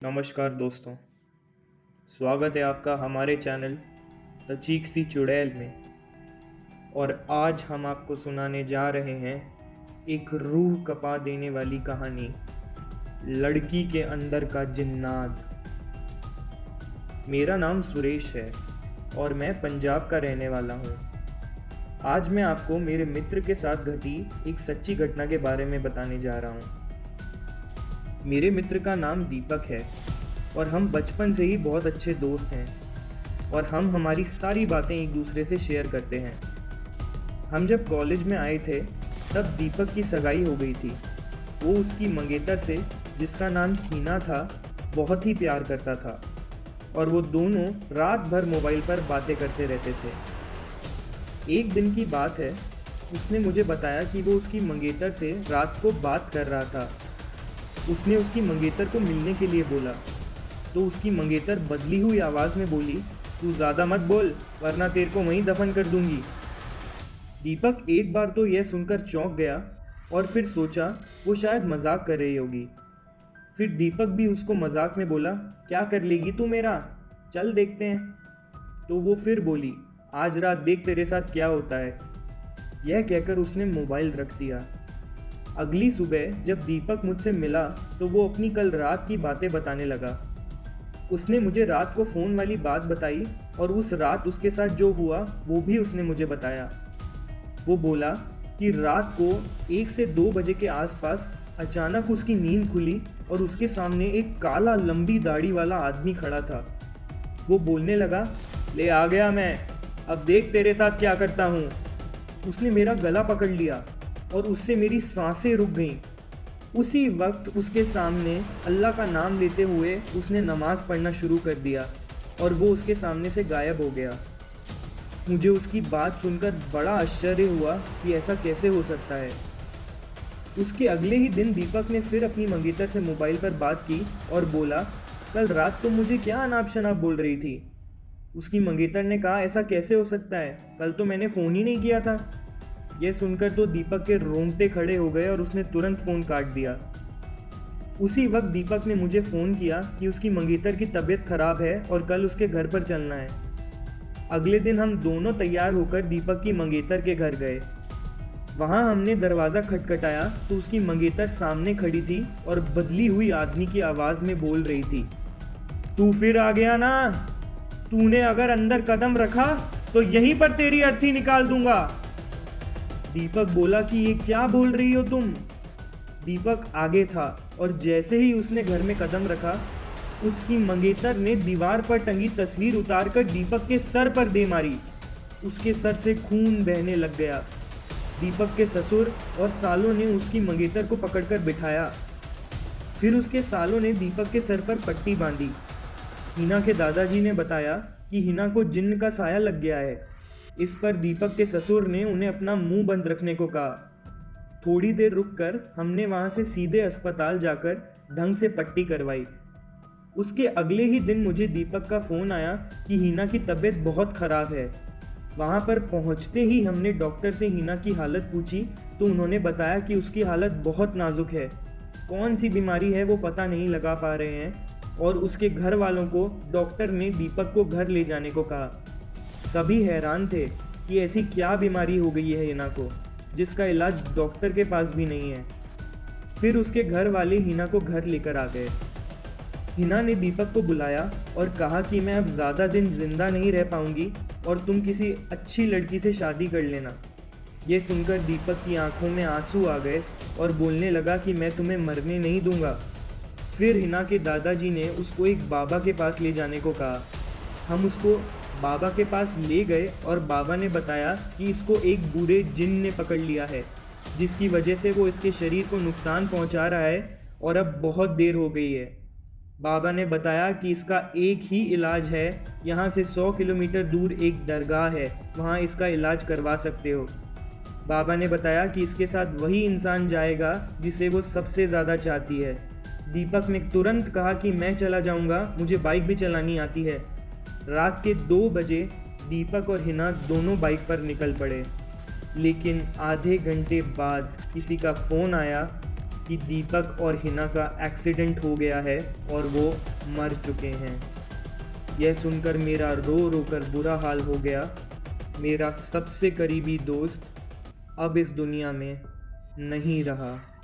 नमस्कार दोस्तों। स्वागत है आपका हमारे चैनल द चीख सी चुड़ैल में। और आज हम आपको सुनाने जा रहे हैं एक रूह कपा देने वाली कहानी, लड़की के अंदर का जिन्नात। मेरा नाम सुरेश है और मैं पंजाब का रहने वाला हूँ। आज मैं आपको मेरे मित्र के साथ घटी एक सच्ची घटना के बारे में बताने जा रहा हूँ। मेरे मित्र का नाम दीपक है और हम बचपन से ही बहुत अच्छे दोस्त हैं और हम हमारी सारी बातें एक दूसरे से शेयर करते हैं। हम जब कॉलेज में आए थे तब दीपक की सगाई हो गई थी। वो उसकी मंगेतर से, जिसका नाम हीना था, बहुत ही प्यार करता था और वो दोनों रात भर मोबाइल पर बातें करते रहते थे। एक दिन की बात है, उसने मुझे बताया कि वो उसकी मंगेतर से रात को बात कर रहा था। उसने उसकी मंगेतर को मिलने के लिए बोला तो उसकी मंगेतर बदली हुई आवाज़ में बोली, तू ज़्यादा मत बोल वरना तेरे को वहीं दफन कर दूंगी। दीपक एक बार तो यह सुनकर चौंक गया और फिर सोचा वो शायद मजाक कर रही होगी। फिर दीपक भी उसको मजाक में बोला, क्या कर लेगी तू मेरा, चल देखते हैं। तो वो फिर बोली, आज रात देख तेरे साथ क्या होता है। यह कहकर उसने मोबाइल रख दिया। अगली सुबह जब दीपक मुझसे मिला तो वो अपनी कल रात की बातें बताने लगा। उसने मुझे रात को फ़ोन वाली बात बताई और उस रात उसके साथ जो हुआ वो भी उसने मुझे बताया। वो बोला कि रात को 1 से 2 बजे के आसपास अचानक उसकी नींद खुली और उसके सामने एक काला लंबी दाढ़ी वाला आदमी खड़ा था। वो बोलने लगा, ले आ गया मैं, अब देख तेरे साथ क्या करता हूँ। उसने मेरा गला पकड़ लिया और उससे मेरी सांसें रुक गईं। उसी वक्त उसके सामने अल्लाह का नाम लेते हुए उसने नमाज़ पढ़ना शुरू कर दिया और वो उसके सामने से गायब हो गया। मुझे उसकी बात सुनकर बड़ा आश्चर्य हुआ कि ऐसा कैसे हो सकता है। उसके अगले ही दिन दीपक ने फिर अपनी मंगेतर से मोबाइल पर बात की और बोला, कल रात तुम मुझे क्या अनाप शनाप बोल रही थी। उसकी मंगेतर ने कहा, ऐसा कैसे हो सकता है, कल तो मैंने फ़ोन ही नहीं किया था। यह सुनकर तो दीपक के रोंगटे खड़े हो गए और उसने तुरंत फ़ोन काट दिया। उसी वक्त दीपक ने मुझे फ़ोन किया कि उसकी मंगेतर की तबीयत ख़राब है और कल उसके घर पर चलना है। अगले दिन हम दोनों तैयार होकर दीपक की मंगेतर के घर गए। वहाँ हमने दरवाज़ा खटखटाया तो उसकी मंगेतर सामने खड़ी थी और बदली हुई आदमी की आवाज़ में बोल रही थी, तू फिर आ गया ना, तूने अगर अंदर कदम रखा तो यहीं पर तेरी अर्थी निकाल दूंगा। दीपक बोला कि ये क्या बोल रही हो तुम। दीपक आगे था और जैसे ही उसने घर में कदम रखा, उसकी मंगेतर ने दीवार पर टंगी तस्वीर उतारकर दीपक के सर पर दे मारी। उसके सर से खून बहने लग गया। दीपक के ससुर और सालों ने उसकी मंगेतर को पकड़कर बिठाया। फिर उसके सालों ने दीपक के सर पर पट्टी बांधी। हिना के दादाजी ने बताया कि हिना को जिन्न का साया लग गया है। इस पर दीपक के ससुर ने उन्हें अपना मुंह बंद रखने को कहा। थोड़ी देर रुककर हमने वहां से सीधे अस्पताल जाकर ढंग से पट्टी करवाई। उसके अगले ही दिन मुझे दीपक का फ़ोन आया कि हिना की तबीयत बहुत ख़राब है। वहां पर पहुंचते ही हमने डॉक्टर से हिना की हालत पूछी तो उन्होंने बताया कि उसकी हालत बहुत नाजुक है। कौन सी बीमारी है वो पता नहीं लगा पा रहे हैं और उसके घर वालों को डॉक्टर ने दीपक को घर ले जाने को कहा। सभी हैरान थे कि ऐसी क्या बीमारी हो गई है हिना को, जिसका इलाज डॉक्टर के पास भी नहीं है। फिर उसके घर वाले हिना को घर लेकर आ गए। हिना ने दीपक को बुलाया और कहा कि मैं अब ज़्यादा दिन जिंदा नहीं रह पाऊंगी और तुम किसी अच्छी लड़की से शादी कर लेना। ये सुनकर दीपक की आंखों में आंसू आ गए और बोलने लगा कि मैं तुम्हें मरने नहीं दूंगा। फिर हिना के दादाजी ने उसको एक बाबा के पास ले जाने को कहा। हम उसको बाबा के पास ले गए और बाबा ने बताया कि इसको एक बुरे जिन ने पकड़ लिया है, जिसकी वजह से वो इसके शरीर को नुकसान पहुंचा रहा है और अब बहुत देर हो गई है। बाबा ने बताया कि इसका एक ही इलाज है, यहाँ से 100 किलोमीटर दूर एक दरगाह है, वहाँ इसका इलाज करवा सकते हो। बाबा ने बताया कि इसके साथ वही इंसान जाएगा जिसे वो सबसे ज़्यादा चाहती है। दीपक ने तुरंत कहा कि मैं चला जाऊँगा, मुझे बाइक भी चलानी आती है। रात के 2 बजे दीपक और हिना दोनों बाइक पर निकल पड़े। लेकिन आधे घंटे बाद किसी का फ़ोन आया कि दीपक और हिना का एक्सीडेंट हो गया है और वो मर चुके हैं। यह सुनकर मेरा रो रो कर बुरा हाल हो गया। मेरा सबसे करीबी दोस्त अब इस दुनिया में नहीं रहा।